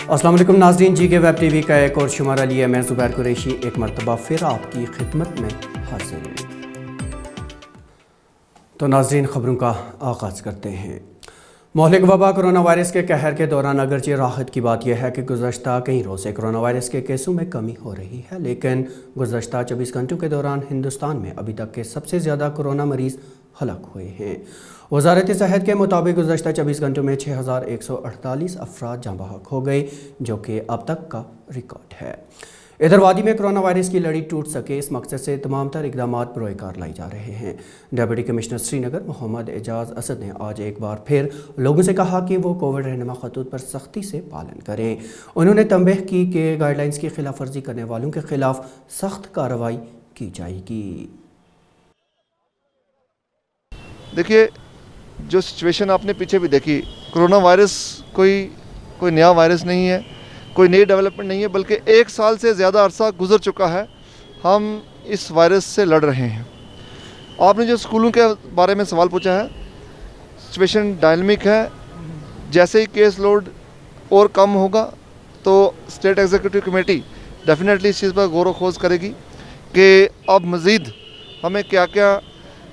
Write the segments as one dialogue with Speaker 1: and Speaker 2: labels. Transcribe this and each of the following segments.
Speaker 1: अस्सलाम वालेकुम नाज़रीन, जी के वेब टीवी का एक और शुमारा लिए मैं ज़ुबैर कुरैशी एक मरतबा फिर आपकी खिदमत में हाजिर। तो नाज़रीन, ख़बरों का आगाज़ करते हैं। मोहलिक वबा कोरोना वायरस के कहर के दौरान अगरचे राहत की बात यह है कि गुज़श्ता कई रोज़ से कोरोना वायरस के केसों में कमी हो रही है, लेकिन गुज़श्ता 24 घंटों के दौरान हिंदुस्तान में अभी तक के सबसे ज़्यादा कोरोना मरीज़ हलाक हुए हैं। वज़ारत सेहत के मुताबिक गुज़श्ता 24 घंटों में 6148 अफराद जाँ बहक हो गए, जो कि अब तक का रिकॉर्ड है। इधर वादी में कोरोना वायरस की लड़ी टूट सके, इस मकसद से तमाम तर इक़दामात बरोएकार लाई जा रहे हैं। डिप्टी कमिश्नर श्रीनगर मोहम्मद एजाज असद ने आज एक बार फिर लोगों से कहा कि वो कोविड रहनुमा खतूत पर सख्ती से पालन करें। उन्होंने तंबीह की कि गाइडलाइंस की खिलाफ वर्जी करने वालों के खिलाफ सख्त कार्रवाई की जाएगी।
Speaker 2: देखिए, जो सिचुएशन आपने पीछे भी देखी, कोरोना वायरस कोई नया वायरस नहीं है, कोई नई डेवलपमेंट नहीं है, बल्कि एक साल से ज़्यादा अरसा गुजर चुका है, हम इस वायरस से लड़ रहे हैं। आपने जो स्कूलों के बारे में सवाल पूछा है, सिचुएशन डायनामिक है। जैसे ही केस लोड और कम होगा तो स्टेट एग्जीक्यूटिव कमेटी डेफिनेटली इस चीज़ पर गौर व खोज करेगी कि अब मज़ीद हमें क्या क्या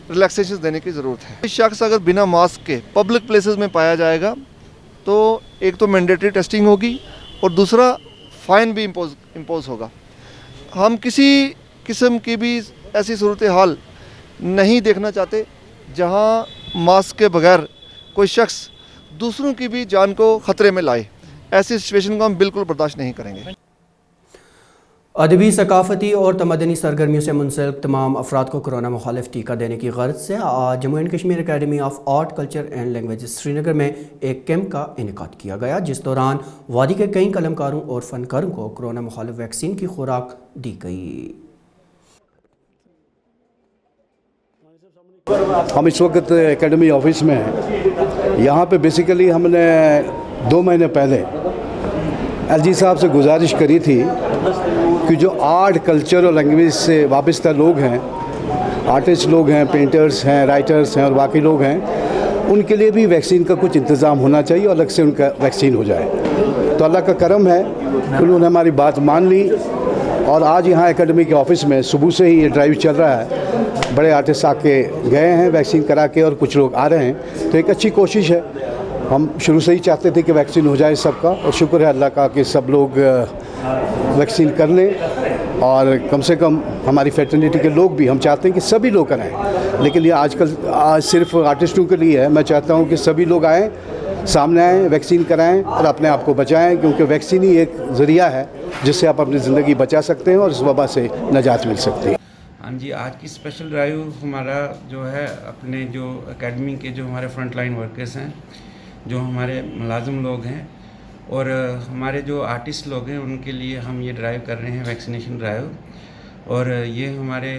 Speaker 2: रिलैक्सेशन देने की ज़रूरत है। इस शख्स अगर बिना मास्क के पब्लिक प्लेसेस में पाया जाएगा तो एक तो मैंडेटरी टेस्टिंग होगी और दूसरा फ़ाइन भी इम्पोज होगा। हम किसी किस्म की भी ऐसी सूरत हाल नहीं देखना चाहते जहां मास्क के बगैर कोई शख्स दूसरों की भी जान को ख़तरे में लाए। ऐसी सिचुएशन को हम बिल्कुल बर्दाश्त नहीं करेंगे।
Speaker 1: अदबी, सकाफती और तमदनी सरगर्मियों से मुंसलिक तमाम अफराद को कोरोना मुखालिफ टीका देने की गर्ज से आज Jammu and Kashmir academy of art, culture and languages Srinagar में एक कैंप का इनेकाद किया गया, जिस दौरान वादी के कई कलमकारों और फनकारों को कोरोना मुखालिफ वैक्सीन की खुराक दी गई।
Speaker 3: हम इस वक्त एकेडमी ऑफिस में हैं। यहाँ पे बेसिकली हमने 2 महीने पहले एलजी साहब से गुजारिश करी थी कि जो आर्ट, कल्चर और लैंग्वेज से वाबस्ता लोग हैं, आर्टिस्ट लोग हैं, पेंटर्स हैं, राइटर्स हैं और बाकी लोग हैं, उनके लिए भी वैक्सीन का कुछ इंतज़ाम होना चाहिए और अलग से उनका वैक्सीन हो जाए। तो अल्लाह का करम है, उन्होंने हमारी बात मान ली और आज यहाँ एकेडमी के ऑफिस में सुबह से ही ये ड्राइव चल रहा है। बड़े आर्टिस्ट आके गए हैं वैक्सीन करा के और कुछ लोग आ रहे हैं, तो एक अच्छी कोशिश है। हम शुरू से ही चाहते थे कि वैक्सीन हो जाए सबका, और शुक्र है अल्लाह का कि सब लोग वैक्सीन कर लें और कम से कम हमारी फैटर्निटी के लोग भी, हम चाहते हैं कि सभी लोग कराएं, लेकिन ये आज सिर्फ आर्टिस्टों के लिए है। मैं चाहता हूं कि सभी लोग आएं, सामने आएं, वैक्सीन कराएं और अपने आप को बचाएं, क्योंकि वैक्सीन ही एक ज़रिया है जिससे आप अपनी ज़िंदगी बचा सकते हैं और इस वबा से निजात मिल सकती है।
Speaker 4: हाँ जी, आज की स्पेशल ड्राइव हमारा जो है, अपने जो एकेडमी के जो हमारे फ्रंट लाइन वर्कर्स हैं, जो हमारे मुलाजिम लोग हैं और हमारे जो आर्टिस्ट लोग हैं, उनके लिए हम ये ड्राइव कर रहे हैं, वैक्सीनेशन ड्राइव। और ये हमारे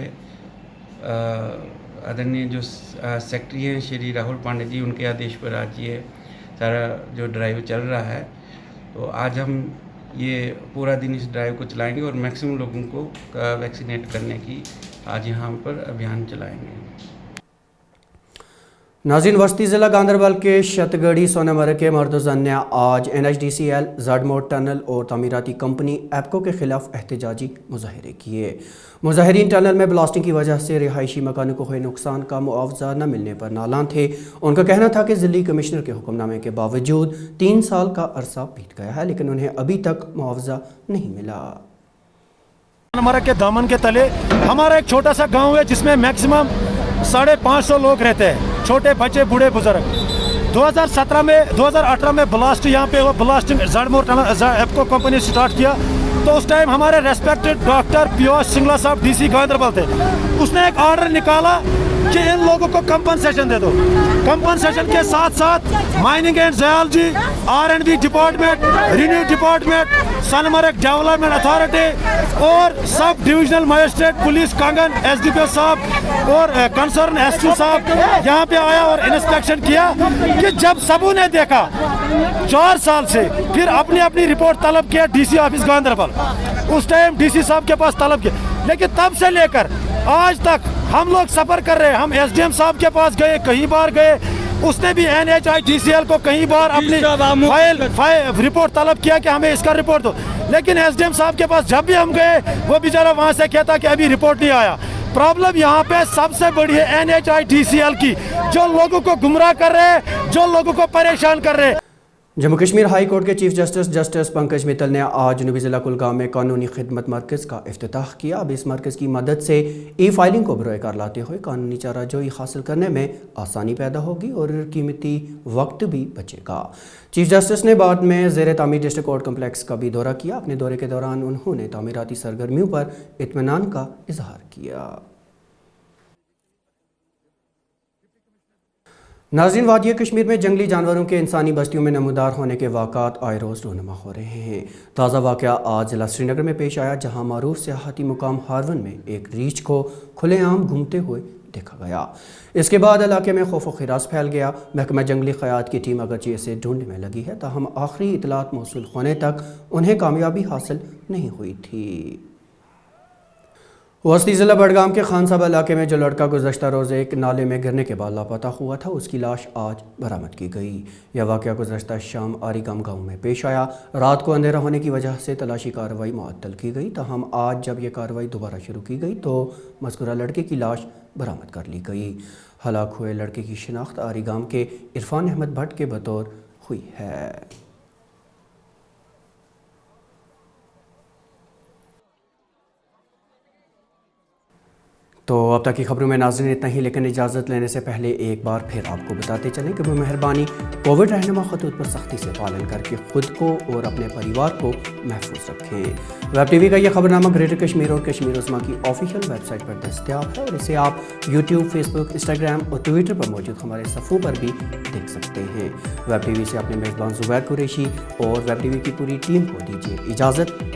Speaker 4: आदरणीय जो सेक्रेटरी हैं श्री राहुल पांडे जी, उनके आदेश पर आज ये सारा जो ड्राइव चल रहा है। तो आज हम ये पूरा दिन इस ड्राइव को चलाएंगे और मैक्सिमम लोगों को वैक्सीनेट करने की आज यहाँ पर अभियान चलाएंगे।
Speaker 1: नाज़रीन, वस्ती ज़िला गांधरबल के शतगढ़ी सोनामर्ग के मर्दोज़न ने आज NHDCL, ज़डमोड टनल और तामीराती कंपनी एप्को के खिलाफ एहतजाजी मुजाहरे किए। मुजाहरीन टनल में ब्लास्टिंग की वजह से रिहायशी मकानों को हुए नुकसान का मुआवजा न मिलने पर नालान थे। उनका कहना था कि ज़िली कमिश्नर के हुक्मनामे के बावजूद 3 साल का अरसा बीत गया है, लेकिन उन्हें अभी तक मुआवजा नहीं मिला।
Speaker 5: सोनामर्ग के दामन के तले हमारा एक छोटा सा गाँव है जिसमें मैक्सिमम 550 लोग रहते हैं, छोटे बच्चे, बूढ़े बुजुर्ग। 2018 में ब्लास्ट यहाँ पे ब्लास्टिंग ज़डमोड एप्को कंपनी स्टार्ट किया, तो उस टाइम हमारे रेस्पेक्टेड डॉक्टर पीयूष सिंगला साहब DC गांधरबल थे। उसने एक ऑर्डर निकाला कि इन लोगों को कंपनसेशन दे दो। कंपनसेशन के साथ साथ mining and geology, R&B department, revenue department, Sonamarg development authority और sub divisional magistrate police Kangan, SDPO साहब और कंसर्न SQ साहब यहाँ पे आया और इंस्पेक्शन किया। कि जब सबों ने देखा 4 साल से, फिर अपनी अपनी रिपोर्ट तलब किया DC ऑफिस गांधरबल। उस टाइम DC साहब के पास तलब किया, लेकिन तब से लेकर आज तक हम लोग सफ़र कर रहे हैं। हम SDM साहब के पास गए, कई बार गए, उसने भी NHIDCL को कई बार अपनी फाइल रिपोर्ट तलब किया कि हमें इसका रिपोर्ट दो, लेकिन SDM साहब के पास जब भी हम गए वो बेचारा वहाँ से कहता कि अभी रिपोर्ट नहीं आया। प्रॉब्लम यहाँ पे सबसे बड़ी है NHIDCL की, जो लोगों को गुमराह कर रहे हैं, जो लोगों को परेशान कर रहे हैं।
Speaker 1: जम्मू कश्मीर हाई कोर्ट के चीफ जस्टिस पंकज मित्तल ने आज जनूबी ज़िला कुलगाम में कानूनी खिदमत मरकज़ का इफ्तिताह किया। अब इस मरकज़ की मदद से ई फाइलिंग को बरोए कार लाते हुए कानूनी चाराजोई हासिल करने में आसानी पैदा होगी और कीमती वक्त भी बचेगा। चीफ जस्टिस ने बाद में ज़ेर तामीर डिस्ट्रिक्ट कोर्ट कम्प्लेक्स का भी दौरा किया। अपने दौरे के दौरान उन्होंने तामीराती सरगर्मियों पर इत्मीनान का इजहार किया। नाज़रीन, वादिया कश्मीर में जंगली जानवरों के इंसानी बस्तियों में नमूदार होने के वाक़ात आए रोज़ रोनुमा हो रहे हैं। ताज़ा वाक़या आज ज़िला श्रीनगर में पेश आया, जहां मारूफ सियाहती मुकाम हारवन में एक रीछ को खुलेआम घूमते हुए देखा गया। इसके बाद इलाके में खौफ व खिरास फैल गया। महकमा जंगली खयात की टीम अगरचे इसे ढूंढने में लगी है, ताहम आखिरी इतलात मौसूल होने तक उन्हें कामयाबी हासिल नहीं हुई थी। वस्ती ज़िला बडगाम के खान साहब इलाके में जो लड़का गुज़श्ता रोज़ एक नाले में गिरने के बाद लापता हुआ था, उसकी लाश आज बरामद की गई। यह वाक़या गुज़श्ता शाम आरीगाम गांव में पेश आया। रात को अंधेरा होने की वजह से तलाशी कार्रवाई मुअत्तल की गई, ताहम आज जब यह कार्रवाई दोबारा शुरू की गई तो मज़कूरा लड़के की लाश बरामद कर ली गई। हलाक हुए लड़के की शिनाख्त आरीगाम के इरफान अहमद भट्ट के बतौर हुई है। तो अब तक की खबरों में नाज़रीन इतना ही, लेकिन इजाज़त लेने से पहले एक बार फिर आपको बताते चलें कि मेहरबानी कोविड रहनुमा खतूत पर सख्ती से पालन करके ख़ुद को और अपने परिवार को महफूज रखें। वेब टीवी का यह खबरनामा ग्रेटर कश्मीर और कश्मीर उज़्मा की ऑफिशियल वेबसाइट पर दस्तियाब है और इसे आप यूट्यूब, फेसबुक, इंस्टाग्राम और ट्विटर पर मौजूद हमारे सफ़ों पर भी देख सकते हैं। वेब टीवी से अपने मेज़बान ज़ुबैर कुरैशी और वेब टीवी की पूरी टीम को दीजिए इजाज़त।